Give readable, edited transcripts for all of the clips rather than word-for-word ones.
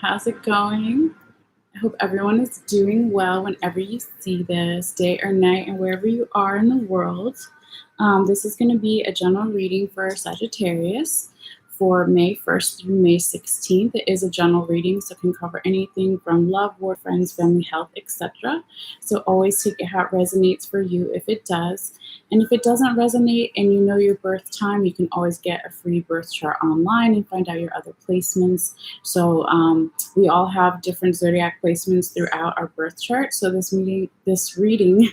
How's it going? I hope everyone is doing well whenever you see this, day or night, and wherever you are in the world. This is going to be a general reading for Sagittarius for May 1st through May 16th. It is a general reading, so it can cover anything from love, war, friends, family, health, etc. So always take it how it resonates for you if it does. And if it doesn't resonate and you know your birth time, you can always get a free birth chart online and find out your other placements. So we all have different zodiac placements throughout our birth chart. So this reading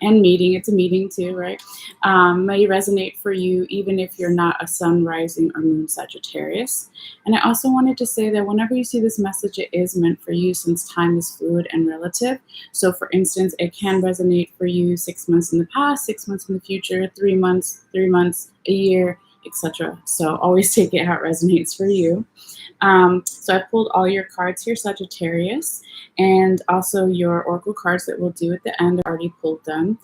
and meeting, it's a meeting too, right? May resonate for you even if you're not a sun, rising, or moon Sagittarius. And I also wanted to say that whenever you see this message, it is meant for you since time is fluid and relative. So for instance, it can resonate for you 6 months in the past, 6 months in the future, 3 months, a year, etc. So always take it how it resonates for you. So I pulled all your cards here, Sagittarius, and also your oracle cards that we'll do at the end. I already pulled them.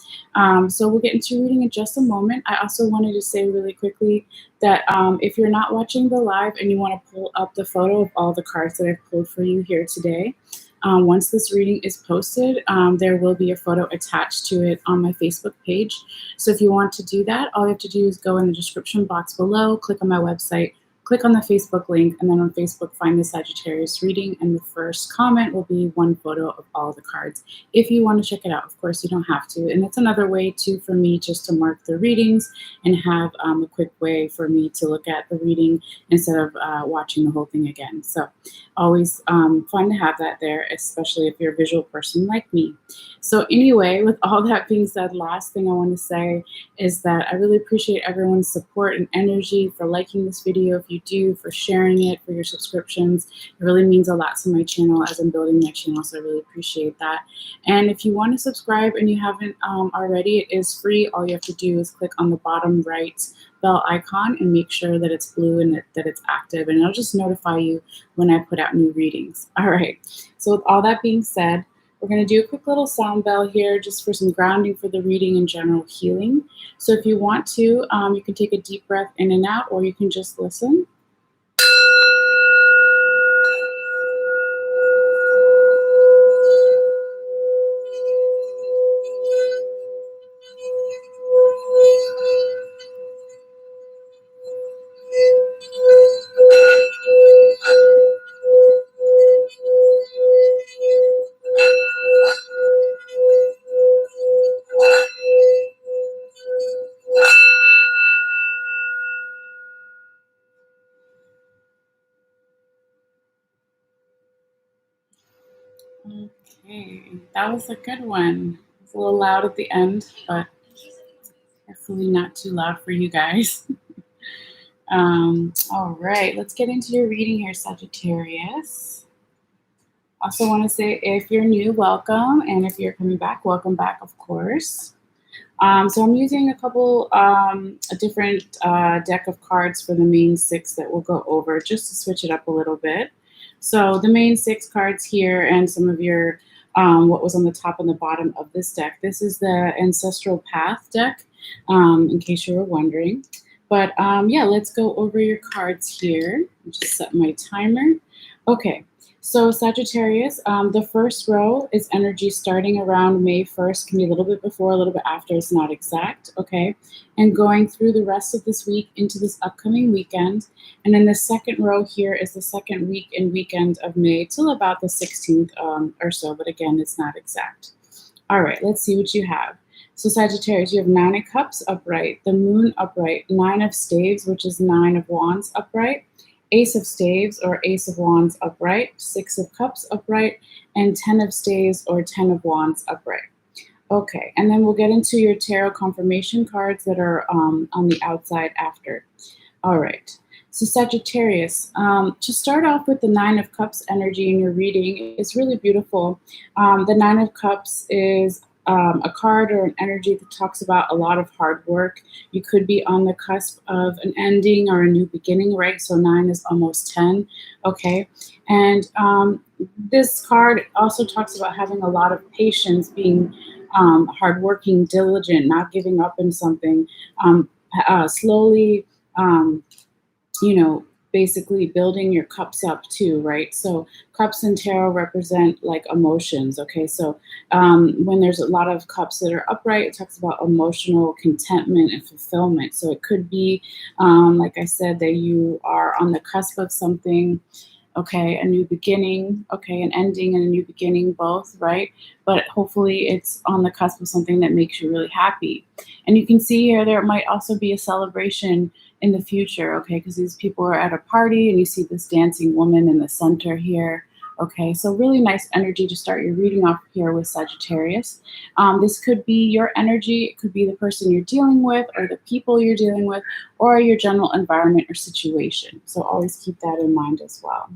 So we'll get into reading in just a moment. I also wanted to say really quickly that if you're not watching the live and you want to pull up the photo of all the cards that I've pulled for you here today, once this reading is posted, there will be a photo attached to it on my Facebook page. So if you want to do that, all you have to do is go in the description box below, click on my website, click on the Facebook link, and then on Facebook, find the Sagittarius reading, and the first comment will be one photo of all the cards. If you want to check it out, of course, you don't have to. And it's another way, too, for me just to mark the readings and have a quick way for me to look at the reading instead of watching the whole thing again. So always fun to have that there, especially if you're a visual person like me. So anyway, with all that being said, last thing I want to say is that I really appreciate everyone's support and energy for liking this video. If you do, for sharing it, for your subscriptions, it really means a lot to my channel as I'm building my channel, so I really appreciate that. And if you want to subscribe and you haven't already, it is free. All you have to do is click on the bottom right bell icon and make sure that it's blue and that it's active, and it'll just notify you when I put out new readings. All right, so with all that being said, we're going to do a quick little sound bell here just for some grounding for the reading and general healing. So if you want to, you can take a deep breath in and out, or you can just listen. Okay, that was a good one. It's a little loud at the end, but hopefully not too loud for you guys. All right, let's get into your reading here, Sagittarius. Also want to say, if you're new, welcome, and if you're coming back, welcome back, of course. So I'm using a different deck of cards for the main 6 that we'll go over, just to switch it up a little bit. So the main 6 cards here and some of your what was on the top and the bottom of this deck. This is the Ancestral Path deck, in case you were wondering. But yeah, let's go over your cards here. I'll just set my timer. Okay. So Sagittarius, the first row is energy starting around May 1st, can be a little bit before, a little bit after, it's not exact, okay? And going through the rest of this week into this upcoming weekend. And then the second row here is the second week and weekend of May till about the 16th or so, but again, it's not exact. All right, let's see what you have. So Sagittarius, you have 9 of Cups upright, the Moon upright, 9 of Staves, which is 9 of Wands upright, Ace of Staves or Ace of Wands upright, 6 of Cups upright, and 10 of Staves or 10 of Wands upright. Okay, and then we'll get into your tarot confirmation cards that are on the outside after. All right, so Sagittarius, to start off with the 9 of Cups energy in your reading, it's really beautiful. The 9 of Cups is a card or an energy that talks about a lot of hard work. You could be on the cusp of an ending or a new beginning, right? So 9 is almost 10, okay? And this card also talks about having a lot of patience, being hardworking, diligent, not giving up on something, slowly, basically building your cups up too, right? So cups in tarot represent like emotions, okay? So when there's a lot of cups that are upright, it talks about emotional contentment and fulfillment. So it could be, like I said, that you are on the cusp of something, okay, a new beginning, okay, an ending and a new beginning, both, right? But hopefully it's on the cusp of something that makes you really happy. And you can see here there might also be a celebration in the future, okay, because these people are at a party and you see this dancing woman in the center here. Okay, so really nice energy to start your reading off here with Sagittarius. This could be your energy, it could be the person you're dealing with or the people you're dealing with or your general environment or situation. So always keep that in mind as well.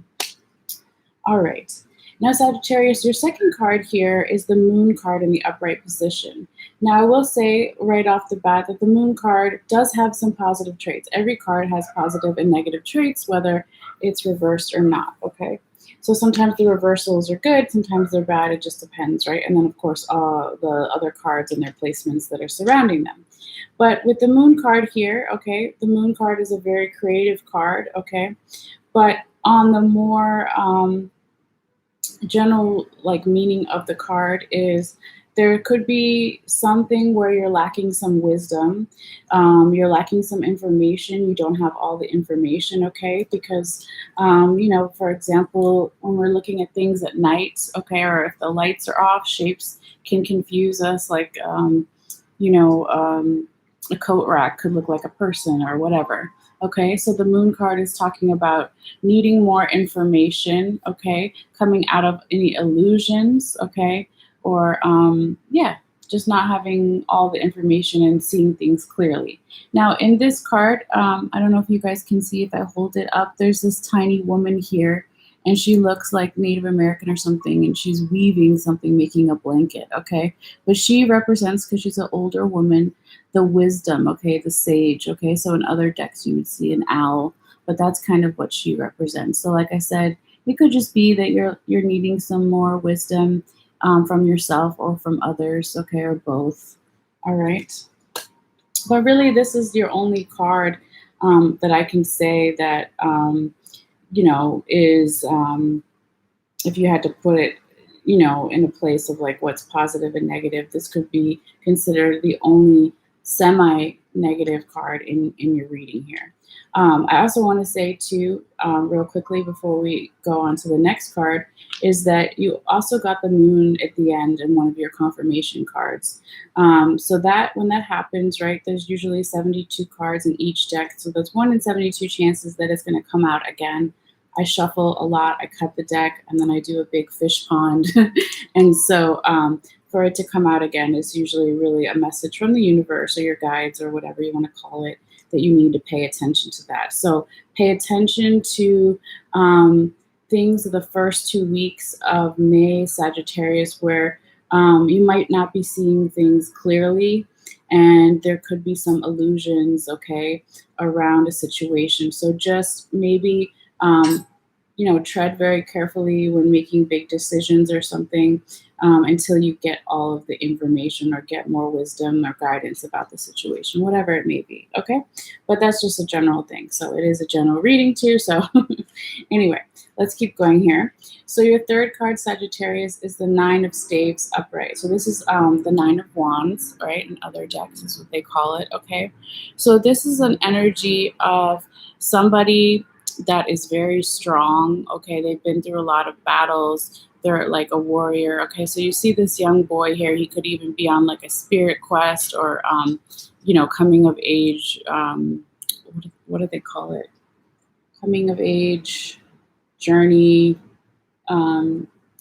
All right. Now, Sagittarius, your second card here is the Moon card in the upright position. Now, I will say right off the bat that the Moon card does have some positive traits. Every card has positive and negative traits, whether it's reversed or not, okay? So sometimes the reversals are good, sometimes they're bad, it just depends, right? And then, of course, the other cards and their placements that are surrounding them. But with the Moon card here, okay, the Moon card is a very creative card, okay? But on the more general like meaning of the card is there could be something where you're lacking some wisdom, you're lacking some information, you don't have all the information, okay? Because, you know, for example, when we're looking at things at night, okay, or if the lights are off, shapes can confuse us, like, you know, a coat rack could look like a person or whatever. Okay, so the Moon card is talking about needing more information, okay, coming out of any illusions, okay, or yeah, just not having all the information and seeing things clearly. Now, in this card, I don't know if you guys can see if I hold it up, there's this tiny woman here, and she looks like Native American or something, and she's weaving something, making a blanket, okay? But she represents, because she's an older woman, the wisdom, okay, the sage, okay? So in other decks you would see an owl, but that's kind of what she represents. So like I said, it could just be that you're needing some more wisdom from yourself or from others, okay, or both. All right. But really, this is your only card that I can say that, you know, is, if you had to put it, you know, in a place of like what's positive and negative, this could be considered the only semi-negative card in your reading here. I also want to say too, real quickly before we go on to the next card, is that you also got the Moon at the end in one of your confirmation cards. So that when that happens, right, there's usually 72 cards in each deck. So there's 1 in 72 chances that it's going to come out again. I shuffle a lot, I cut the deck, and then I do a big fish pond. And so for it to come out again is usually really a message from the universe or your guides or whatever you want to call it, that you need to pay attention to that. So pay attention to things the first 2 weeks of May, Sagittarius, where you might not be seeing things clearly, and there could be some illusions, okay, around a situation. So just maybe, you know, tread very carefully when making big decisions or something until you get all of the information or get more wisdom or guidance about the situation, whatever it may be, okay? But that's just a general thing. So it is a general reading too. So anyway, let's keep going here. So your third card, Sagittarius, is the 9 of Staves upright. So this is the 9 of Wands, right? In other decks is what they call it, okay? So this is an energy of somebody that is very strong, okay? They've been through a lot of battles. They're like a warrior, okay? So you see this young boy here. He could even be on like a spirit quest or, you know, coming of age. What do they call it? Coming of age journey.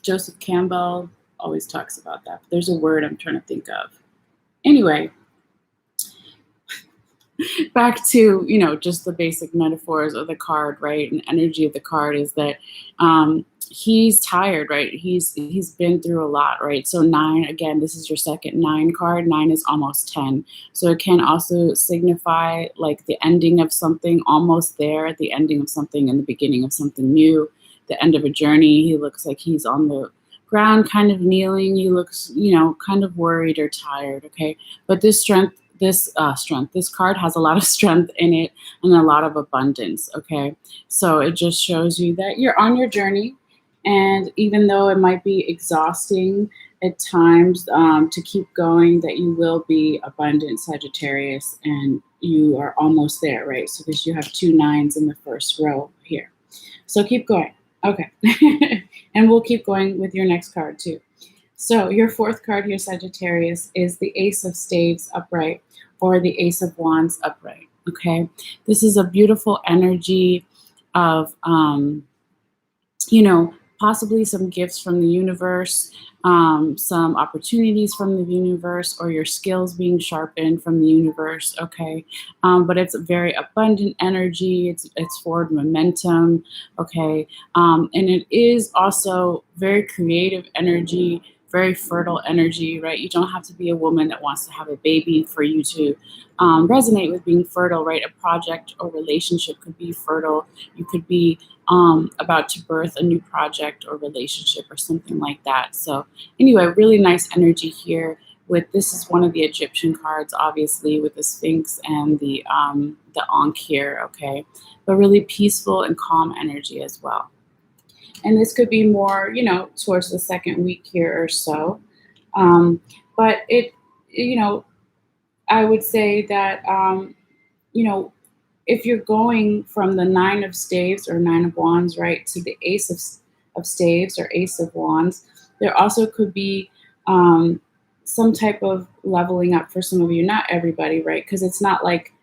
Joseph Campbell always talks about that. But there's a word I'm trying to think of. Anyway, back to, you know, just the basic metaphors of the card, right? And energy of the card is that he's tired, right? He's been through a lot, right? So 9, again, this is your second 9 card. 9 is almost 10. So it can also signify like the ending of something, almost there, at the ending of something and the beginning of something new, the end of a journey. He looks like he's on the ground, kind of kneeling. He looks, you know, kind of worried or tired, okay? But this strength This card has a lot of strength in it and a lot of abundance, okay? So it just shows you that you're on your journey, and even though it might be exhausting at times to keep going, that you will be abundant, Sagittarius, and you are almost there, right? So because you have 2 nines in the first row here. So keep going. Okay. And we'll keep going with your next card too. So your fourth card here, Sagittarius, is the Ace of Staves upright, or the Ace of Wands upright, okay? This is a beautiful energy of, possibly some gifts from the universe, some opportunities from the universe, or your skills being sharpened from the universe, okay? But it's a very abundant energy. It's forward momentum, okay? And it is also very creative energy, very fertile energy, right? You don't have to be a woman that wants to have a baby for you to resonate with being fertile, right? A project or relationship could be fertile. You could be about to birth a new project or relationship or something like that. So anyway, really nice energy here. This is one of the Egyptian cards, obviously, with the Sphinx and the Ankh here, okay? But really peaceful and calm energy as well. And this could be more, towards the second week here or so. But I would say that, if you're going from the 9 of Staves or 9 of Wands, right, to the Ace of Staves or Ace of Wands, there also could be some type of leveling up for some of you. Not everybody, right? Because it's not like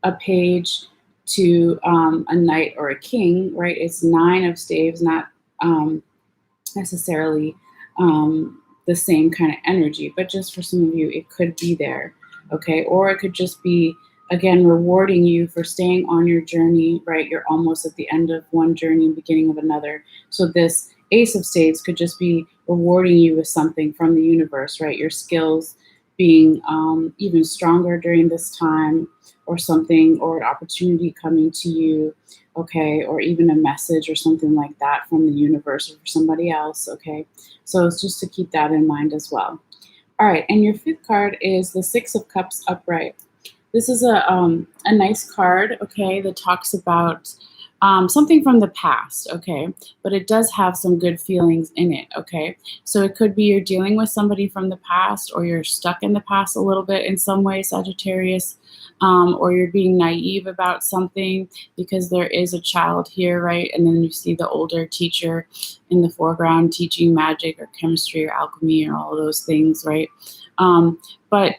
a page to a knight or a king, right? It's 9 of Staves, not necessarily the same kind of energy, but just for some of you, it could be there, okay? Or it could just be, again, rewarding you for staying on your journey, right? You're almost at the end of one journey and beginning of another. So this Ace of Staves could just be rewarding you with something from the universe, right? Your skills being even stronger during this time, or something, or an opportunity coming to you, okay? Or even a message or something like that from the universe or for somebody else, okay? So it's just to keep that in mind as well. All right, and your fifth card is the Six of Cups upright. This is a nice card, okay, that talks about something from the past, okay, but it does have some good feelings in it, okay? So it could be you're dealing with somebody from the past, or you're stuck in the past a little bit in some way, Sagittarius, or you're being naive about something because there is a child here, right? And then you see the older teacher in the foreground teaching magic or chemistry or alchemy or all those things, right? But,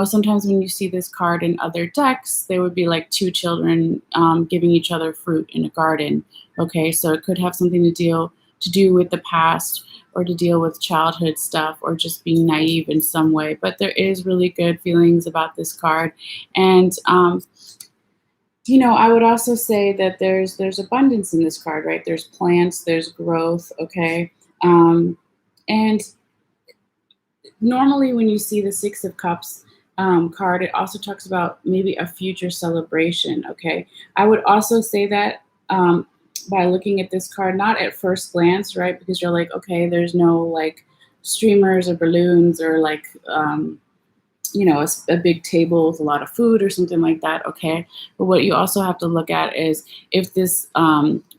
sometimes when you see this card in other decks, they would be like 2 children giving each other fruit in a garden. Okay, so it could have something to do with the past, or to deal with childhood stuff, or just being naive in some way. But there is really good feelings about this card. And, I would also say that there's abundance in this card, right? There's plants, there's growth, okay? And normally when you see the Six of Cups card, it also talks about maybe a future celebration, okay? I would also say that by looking at this card, not at first glance, right? Because you're like, okay, there's no like streamers or balloons or like, a big table with a lot of food or something like that, okay? But what you also have to look at is if this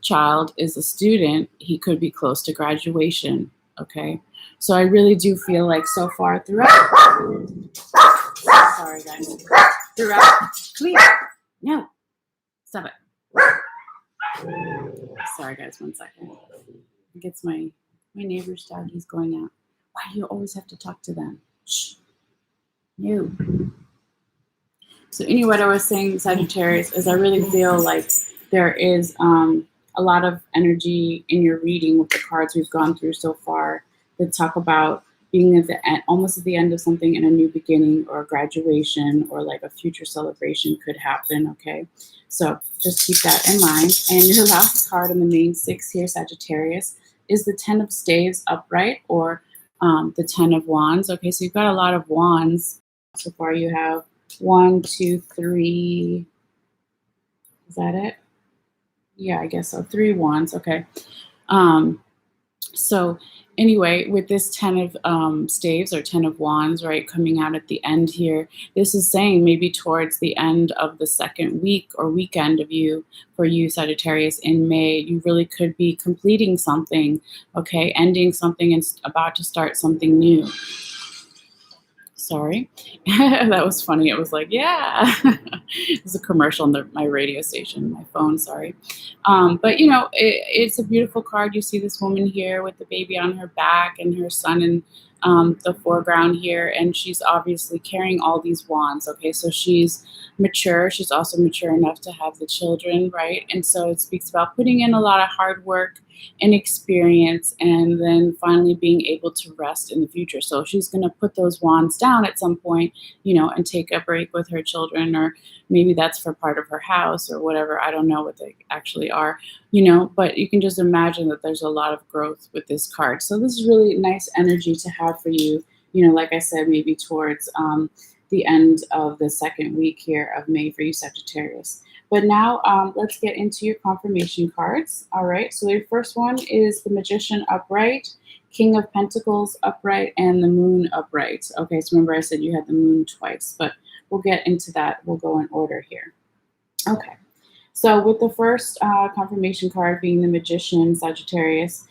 child is a student, he could be close to graduation, okay? So I really do feel like so far throughout, sorry guys, throughout, clear, no, stop it. Sorry guys, 1 second. I think it's my neighbor's dog, he's going out. Why do you always have to talk to them? Shh. No. So anyway, what I was saying, Sagittarius, is I really feel like there is a lot of energy in your reading with the cards we've gone through so far that talk about being at the end, almost at the end of something, and a new beginning, or a graduation, or like a future celebration could happen, okay? So just keep that in mind. And your last card in the main 6 here, Sagittarius, is the 10 of Staves upright, or the 10 of Wands, okay? So you've got a lot of wands. So far you have 1, 2, 3, is that it? Yeah, I guess so, 3 wands, okay. So anyway, with this 10 of staves or 10 of wands, right, coming out at the end here, this is saying maybe towards the end of the second week or weekend of you, for you Sagittarius, in May, you really could be completing something, okay, ending something and about to start something new. Sorry. That was funny. It was like, yeah. It's a commercial on my radio station, my phone, sorry. But, it's a beautiful card. You see this woman here with the baby on her back and her son in the foreground here. And she's obviously carrying all these wands, okay? So she's mature. She's also mature enough to have the children, right? And so it speaks about putting in a lot of hard work and experience, and then finally being able to rest in the future. So she's going to put those wands down at some point, and take a break with her children, or maybe that's for part of her house or whatever. I don't know what they actually are, but you can just imagine that there's a lot of growth with this card. So this is really nice energy to have for you, like I said, maybe towards the end of the second week here of May for you Sagittarius. But now let's get into your confirmation cards. All right, so your first one is the Magician upright, King of Pentacles upright, and the Moon upright. Okay, so remember I said you had the Moon twice, but we'll get into that. We'll go in order here. Okay, so with the first confirmation card being the Magician Sagittarius,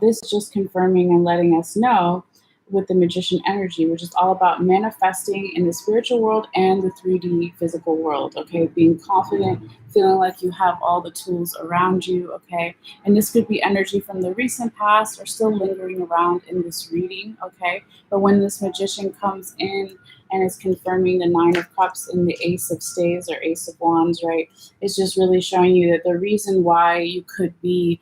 this is just confirming and letting us know with the Magician energy, which is all about manifesting in the spiritual world and the 3D physical world, okay? Being confident, feeling like you have all the tools around you, okay? And this could be energy from the recent past or still lingering around in this reading, okay? But when this Magician comes in and is confirming the Nine of Cups and the Ace of Staves or Ace of Wands, right? It's just really showing you that the reason why you could be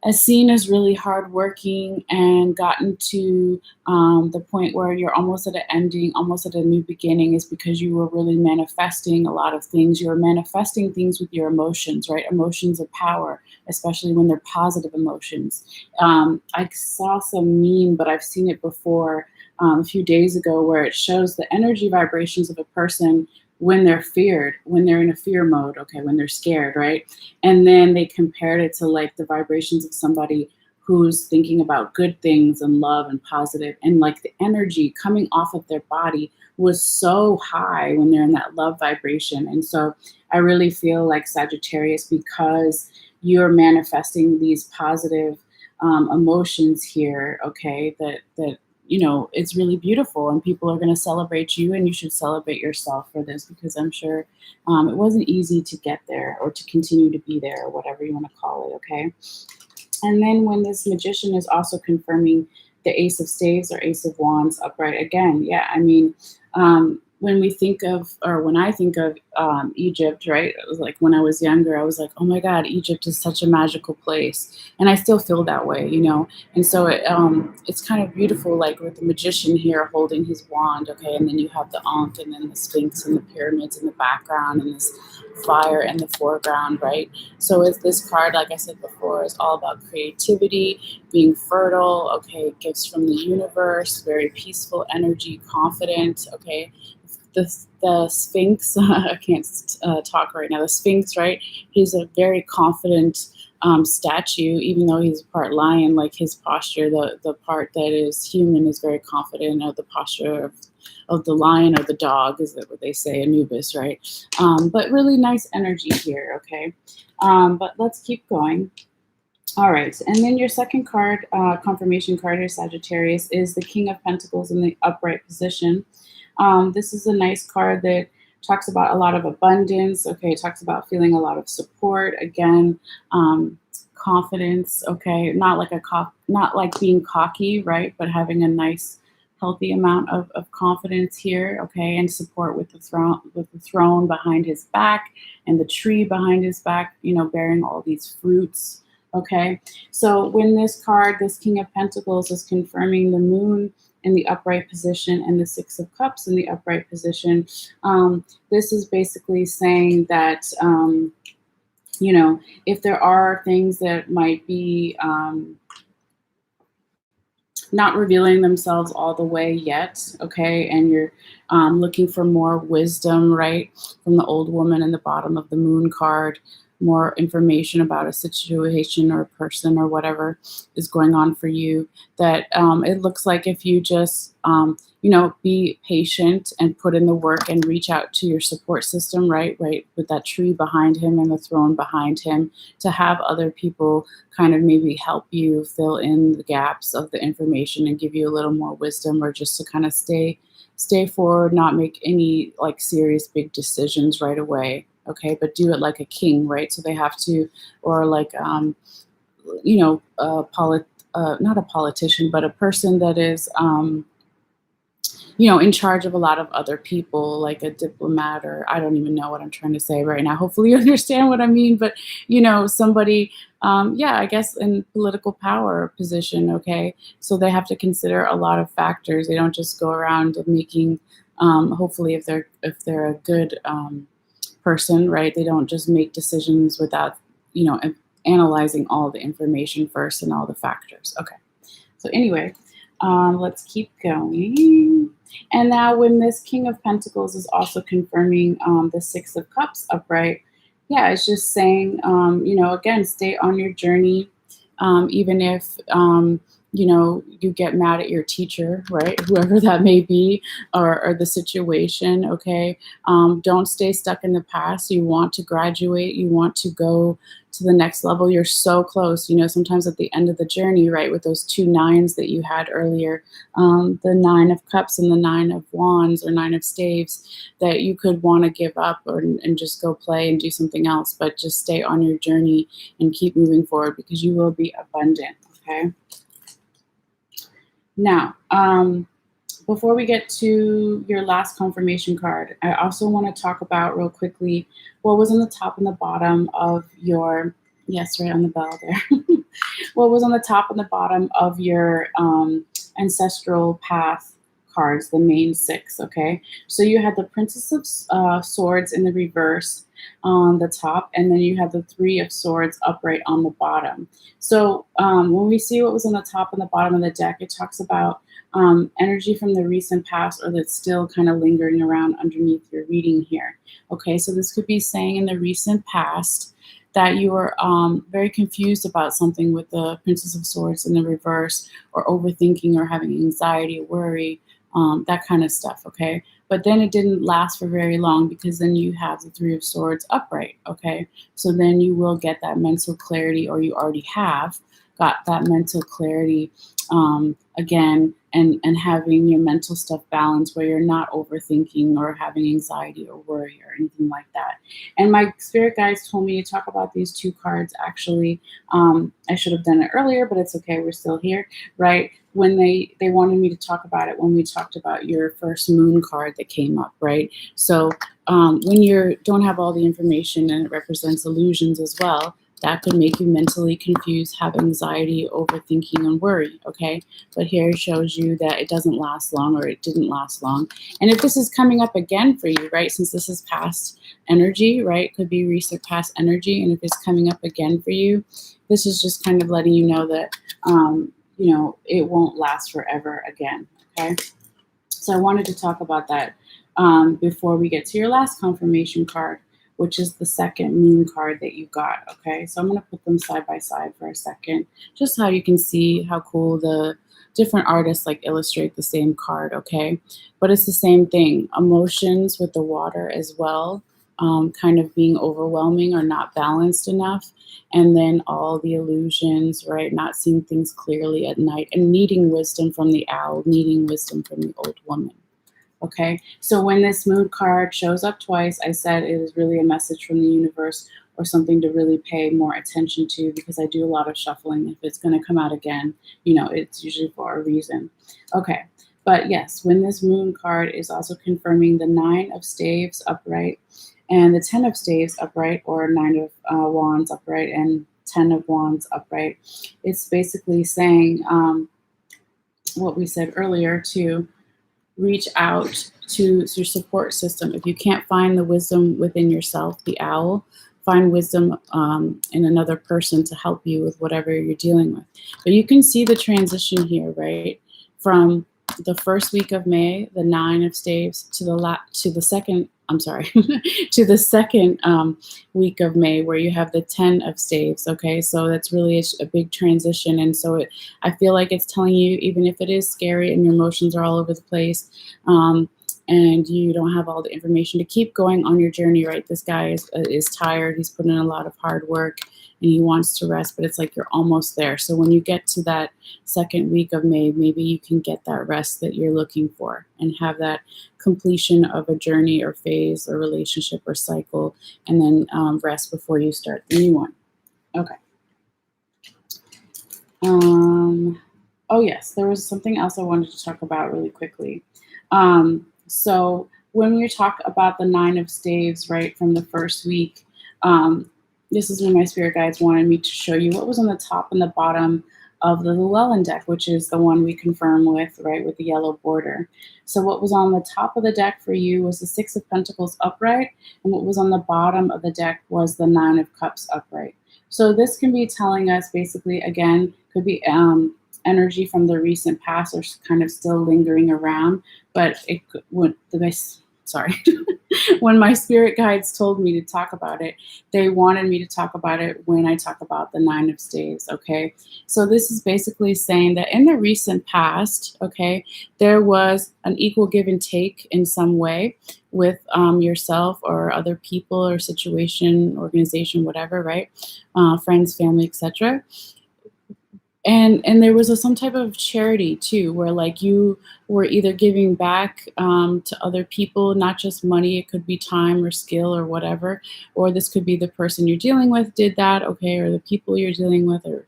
as seen as really hardworking and gotten to the point where you're almost at an ending, almost at a new beginning, is because you were really manifesting a lot of things. You were manifesting things with your emotions, right? Emotions of power, especially when they're positive emotions. I saw some meme, but I've seen it before a few days ago, where it shows the energy vibrations of a person when they're feared, when they're in a fear mode, okay, when they're scared, right? And then they compared it to like the vibrations of somebody who's thinking about good things and love and positive, and like the energy coming off of their body was so high when they're in that love vibration. And so I really feel like Sagittarius, because you're manifesting these positive emotions here, okay, that it's really beautiful, and people are going to celebrate you, and you should celebrate yourself for this, because I'm sure it wasn't easy to get there or to continue to be there, or whatever you want to call it, okay? And then when this Magician is also confirming the Ace of Staves or Ace of Wands upright, again, yeah, I mean, when we think of, or when I think of Egypt, right? It was like when I was younger, I was like, oh my God, Egypt is such a magical place. And I still feel that way, And so it's kind of beautiful, like with the Magician here holding his wand, okay? And then you have the Ankh, and then the Sphinx and the pyramids in the background, and this fire in the foreground, right? So with this card, like I said before, is all about creativity, being fertile, okay? Gifts from the universe, very peaceful energy, confident, okay? The Sphinx, I can't talk right now. The Sphinx, right? He's a very confident statue, even though he's part lion. Like his posture, the part that is human is very confident. Of the posture of the lion or the dog, is that what they say, Anubis, right? But really nice energy here, okay? But let's keep going. All right, and then your second card, confirmation card here, Sagittarius, is the King of Pentacles in the upright position. This is a nice card that talks about a lot of abundance. Okay, it talks about feeling a lot of support. Again, confidence. Okay, not like being cocky, right? But having a nice, healthy amount of confidence here. Okay, and support with the throne behind his back and the tree behind his back. Bearing all these fruits. Okay, so when this card, this King of Pentacles, is confirming the Moon in the upright position and the Six of Cups in the upright position, this is basically saying that, if there are things that might be not revealing themselves all the way yet, okay, and you're looking for more wisdom, right, from the old woman in the bottom of the Moon card, more information about a situation or a person or whatever is going on for you, that it looks like if you just, be patient and put in the work and reach out to your support system, right? Right. With that tree behind him and the throne behind him, to have other people kind of maybe help you fill in the gaps of the information and give you a little more wisdom, or just to kind of stay forward, not make any like serious big decisions right away. Okay, but do it like a king, right? So they have to, or like not a politician, but a person that is in charge of a lot of other people, like a diplomat, or I don't even know what I'm trying to say right now. Hopefully you understand what I mean, but somebody, I guess in political power position, okay? So they have to consider a lot of factors. They don't just go around making, hopefully if they're a good person, right? They don't just make decisions without, analyzing all the information first and all the factors. Okay. So anyway, let's keep going. And now when this King of Pentacles is also confirming the Six of Cups upright, yeah, it's just saying, again, stay on your journey, even if, you get mad at your teacher, right? Whoever that may be, or the situation, okay? Don't stay stuck in the past. You want to graduate. You want to go to the next level. You're so close. Sometimes at the end of the journey, right, with those two nines that you had earlier, the Nine of Cups and the Nine of Wands or Nine of Staves, that you could want to give up and just go play and do something else, but just stay on your journey and keep moving forward, because you will be abundant, okay? Now, before we get to your last confirmation card, I also want to talk about real quickly what was on the top and the bottom of your, yes, right on the bell there. What was on the top and the bottom of your ancestral path cards, the main six, okay? So you had the Princess of Swords in the reverse on the top, and then you have the Three of Swords upright on the bottom. So when we see what was on the top and the bottom of the deck, it talks about energy from the recent past, or that's still kind of lingering around underneath your reading here. Okay, so this could be saying in the recent past that you were very confused about something with the Princess of Swords in the reverse, or overthinking, or having anxiety, worry, that kind of stuff, okay? But then it didn't last for very long, because then you have the Three of Swords upright, okay? So then you will get that mental clarity, or you already have got that mental clarity again, and having your mental stuff balanced, where you're not overthinking or having anxiety or worry or anything like that. And my spirit guides told me to talk about these two cards. Actually, I should have done it earlier, but it's okay. We're still here, right? When they wanted me to talk about it when we talked about your first moon card that came up, right? So when you don't have all the information, and it represents illusions as well, that could make you mentally confused, have anxiety, overthinking, and worry, okay? But here it shows you that it doesn't last long, or it didn't last long. And if this is coming up again for you, right, since this is past energy, right, could be recent past energy, and if it's coming up again for you, this is just kind of letting you know that, it won't last forever again, okay? So I wanted to talk about that before we get to your last confirmation card, which is the second moon card that you got, okay? So I'm going to put them side by side for a second, just so you can see how cool the different artists like illustrate the same card, okay? But it's the same thing, emotions with the water as well, kind of being overwhelming or not balanced enough, and then all the illusions, right? Not seeing things clearly at night, and needing wisdom from the owl, needing wisdom from the old woman. Okay, so when this moon card shows up twice, I said it is really a message from the universe, or something to really pay more attention to, because I do a lot of shuffling. If it's going to come out again, it's usually for a reason. Okay, but yes, when this moon card is also confirming the Nine of Staves upright and the 10 of Staves upright, or Nine of Wands upright and 10 of Wands upright, it's basically saying what we said earlier, to reach out to your support system. If you can't find the wisdom within yourself, the owl, find wisdom in another person to help you with whatever you're dealing with. But you can see the transition here, right? From the first week of May, the Nine of Staves, to the second I'm sorry, to the second week of May, where you have the 10 of staves. Okay, so that's really a big transition, and so I feel like it's telling you, even if it is scary and your emotions are all over the place, and you don't have all the information, to keep going on your journey. Right, this guy is tired. He's put in a lot of hard work, and he wants to rest, but it's like you're almost there. So when you get to that second week of May, maybe you can get that rest that you're looking for and have that completion of a journey or phase or relationship or cycle, and then rest before you start the new one. Okay. Oh yes, there was something else I wanted to talk about really quickly. So when we talk about the 9 of staves, right, from the first week, this is when my spirit guides wanted me to show you what was on the top and the bottom of the Llewellyn deck, which is the one we confirm with, right, with the yellow border. So what was on the top of the deck for you was the 6 of Pentacles upright, and what was on the bottom of the deck was the 9 of Cups upright. So this can be telling us basically, again, could be energy from the recent past or kind of still lingering around, but it would, sorry, when my spirit guides told me to talk about it, they wanted me to talk about it when I talk about the 9 of staves. Okay, so this is basically saying that in the recent past, okay, there was an equal give and take in some way with yourself or other people or situation, organization, whatever, right? Friends, family, etc. And there was some type of charity too, where like you were either giving back to other people, not just money. It could be time or skill or whatever, or this could be the person you're dealing with did that, okay, or the people you're dealing with, or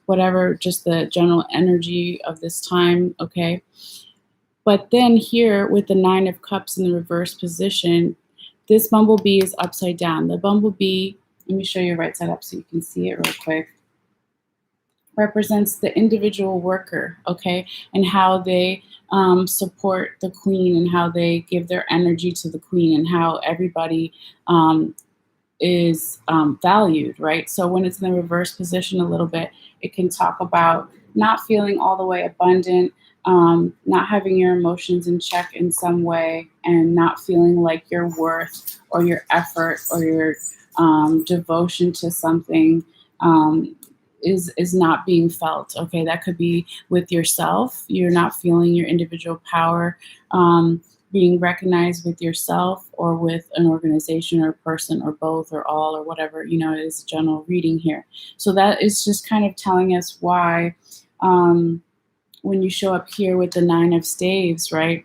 whatever, just the general energy of this time, okay. But then here with the 9 of Cups in the reverse position, this bumblebee is upside down. The bumblebee, let me show you right side up so you can see it real quick, represents the individual worker, okay, and how they support the queen and how they give their energy to the queen and how everybody is valued, right? So when it's in the reverse position a little bit, it can talk about not feeling all the way abundant, not having your emotions in check in some way, and not feeling like your worth or your effort or your devotion to something is not being felt. Okay, that could be with yourself. You're not feeling your individual power being recognized with yourself or with an organization or a person or both or all or whatever, you know, it is a general reading here. So that is just kind of telling us why when you show up here with the 9 of staves, right,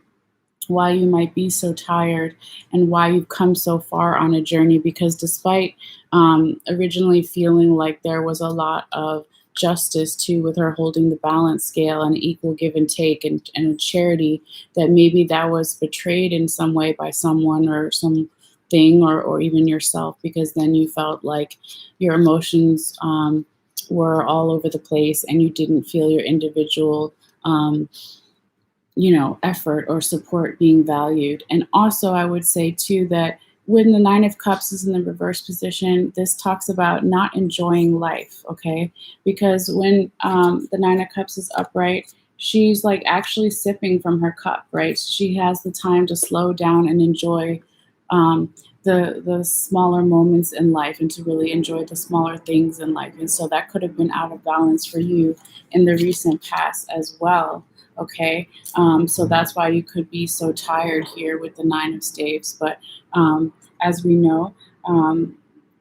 why you might be so tired and why you've come so far on a journey, because despite originally feeling like there was a lot of justice too with her holding the balance scale and equal give and take and a charity, that maybe that was betrayed in some way by someone or something or even yourself, because then you felt like your emotions were all over the place and you didn't feel your individual effort or support being valued. And also I would say too that when the 9 of Cups is in the reverse position, this talks about not enjoying life, okay? Because when the 9 of Cups is upright, she's like actually sipping from her cup, right? She has the time to slow down and enjoy the smaller moments in life and to really enjoy the smaller things in life. And so that could have been out of balance for you in the recent past as well. Okay, so that's why you could be so tired here with the 9 of staves. But as we know,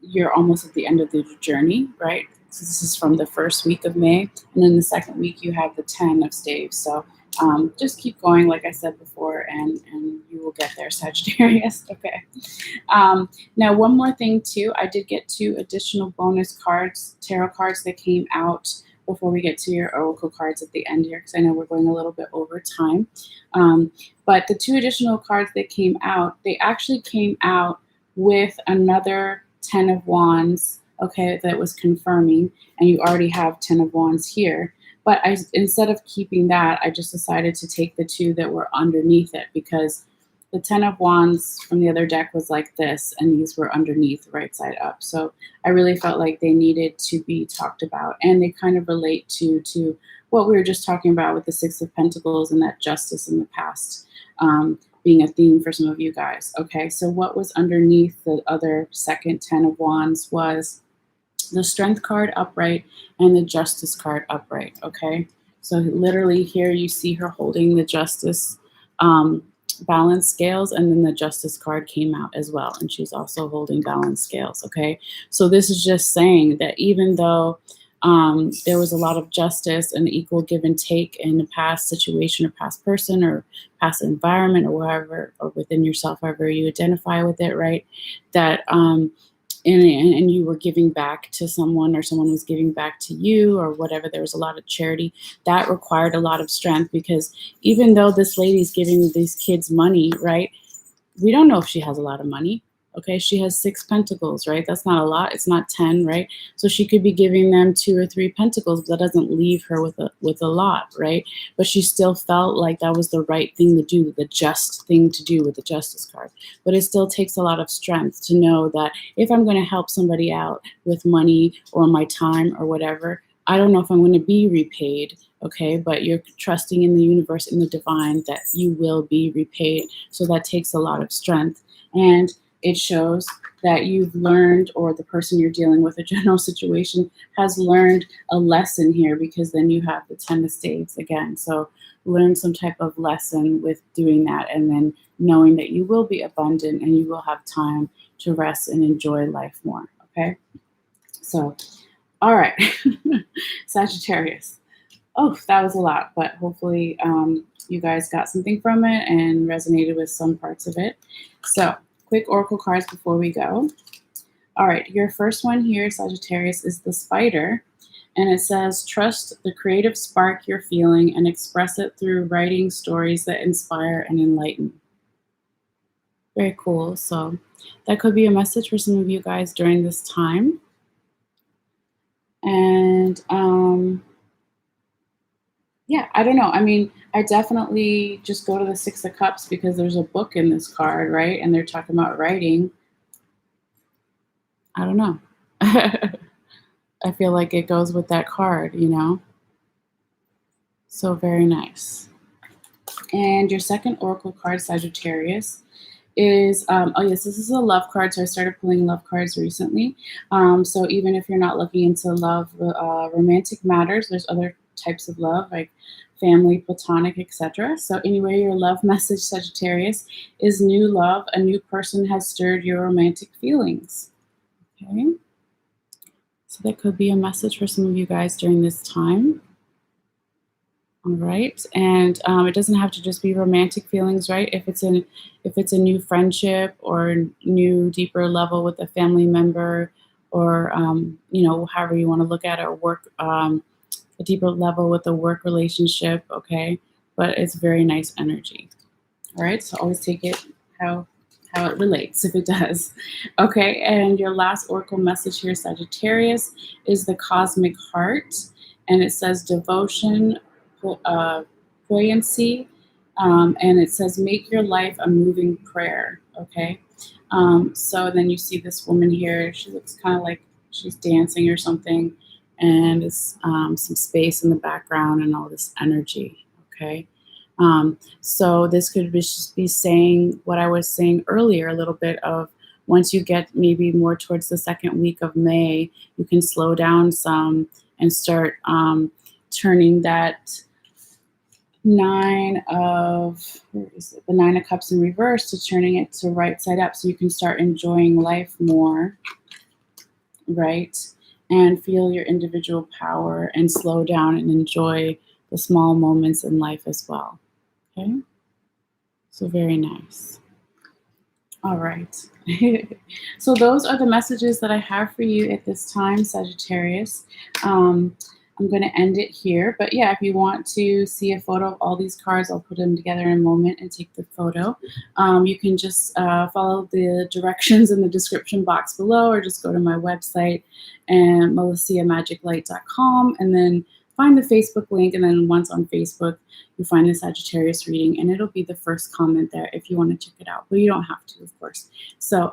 you're almost at the end of the journey, right? So this is from the first week of May, and then the second week you have the 10 of staves. So just keep going, like I said before, and you will get there, Sagittarius. Okay. Now, one more thing too, I did get 2 additional bonus cards, tarot cards that came out before we get to your oracle cards at the end here, because I know we're going a little bit over time. But the 2 additional cards that came out, they actually came out with another 10 of Wands, okay, that was confirming, and you already have 10 of Wands here. But instead of keeping that, I just decided to take the 2 that were underneath it, because the 10 of Wands from the other deck was like this, and these were underneath, right side up. So I really felt like they needed to be talked about, and they kind of relate to what we were just talking about with the 6 of Pentacles and that justice in the past. being a theme for some of you guys. Okay, so what was underneath the other second 10 of Wands was the Strength card upright and the Justice card upright. Okay, so literally here you see her holding the Justice balance scales, and then the Justice card came out as well, and she's also holding balance scales. Okay, so this is just saying that even though there was a lot of justice and equal give and take in a past situation or past person or past environment or wherever, or within yourself, however you identify with it, right? That and you were giving back to someone, or someone was giving back to you, or whatever, there was a lot of charity that required a lot of strength, because even though this lady's giving these kids money, right, we don't know if she has a lot of money. Okay, she has 6 pentacles, right? That's not a lot. It's not 10, right? So she could be giving them 2 or 3 pentacles, but that doesn't leave her with a lot, right? But she still felt like that was the right thing to do, the just thing to do with the Justice card. But it still takes a lot of strength to know that if I'm going to help somebody out with money or my time or whatever, I don't know if I'm going to be repaid. Okay, but you're trusting in the universe, in the divine, that you will be repaid. So that takes a lot of strength. And it shows that you've learned, or the person you're dealing with, a general situation, has learned a lesson here, because then you have the 10 of Spades again. So learn some type of lesson with doing that, and then knowing that you will be abundant and you will have time to rest and enjoy life more. Okay, so all right. Sagittarius. Oh, that was a lot, but hopefully you guys got something from it and resonated with some parts of it. So, quick oracle cards before we go. All right, your first one here, Sagittarius, is the Spider, and it says, trust the creative spark you're feeling and express it through writing stories that inspire and enlighten. Very cool. So that could be a message for some of you guys during this time. And yeah, I don't know. I mean, I definitely just go to the 6 of Cups, because there's a book in this card, right? And they're talking about writing. I don't know. I feel like it goes with that card, you know? So very nice. And your second oracle card, Sagittarius, is, oh yes, this is a love card. So I started pulling love cards recently. So even if you're not looking into love, romantic matters, there's other types of love, like family, platonic, etc. So anyway, your love message, Sagittarius, is new love. A new person has stirred your romantic feelings. Okay, so that could be a message for some of you guys during this time. All right, and it doesn't have to just be romantic feelings, right? If it's a new friendship or new deeper level with a family member, or you know, however you want to look at it, or work, a deeper level with a work relationship, okay? But it's very nice energy. All right, so always take it how it relates, if it does. Okay, and your last oracle message here, Sagittarius, is the Cosmic Heart, and it says devotion, buoyancy, and it says make your life a moving prayer. Okay, so then you see this woman here. She looks kind of like she's dancing or something, and it's some space in the background and all this energy. Okay, so this could just be saying what I was saying earlier, a little bit of, once you get maybe more towards the second week of May, you can slow down some and start turning that the 9 of Cups in reverse, to turning it to right side up, so you can start enjoying life more, right? And feel your individual power and slow down and enjoy the small moments in life as well. Okay, so very nice. All right. So those are the messages that I have for you at this time, Sagittarius. I'm going to end it here. But yeah, if you want to see a photo of all these cards, I'll put them together in a moment and take the photo. You can just follow the directions in the description box below, or just go to my website, and MalesseaMagicLight.com, and then find the Facebook link. And then once on Facebook, you find the Sagittarius reading, and it'll be the first comment there if you want to check it out. But you don't have to, of course. So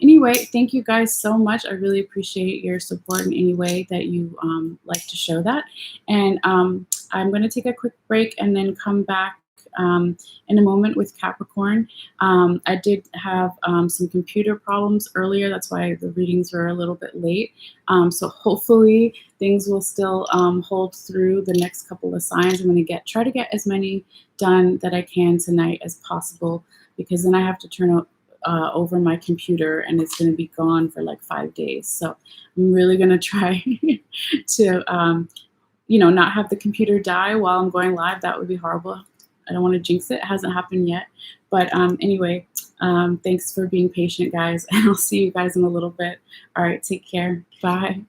anyway, thank you guys so much. I really appreciate your support in any way that you like to show that. And I'm going to take a quick break and then come back in a moment with Capricorn. I did have some computer problems earlier. That's why the readings were a little bit late. So hopefully things will still hold through the next couple of signs. I'm going to try to get as many done that I can tonight as possible, because then I have to turn over my computer and it's going to be gone for like 5 days. So I'm really going to try to, not have the computer die while I'm going live. That would be horrible. I don't want to jinx it. It hasn't happened yet. But anyway, thanks for being patient, guys. And I'll see you guys in a little bit. All right, take care. Bye.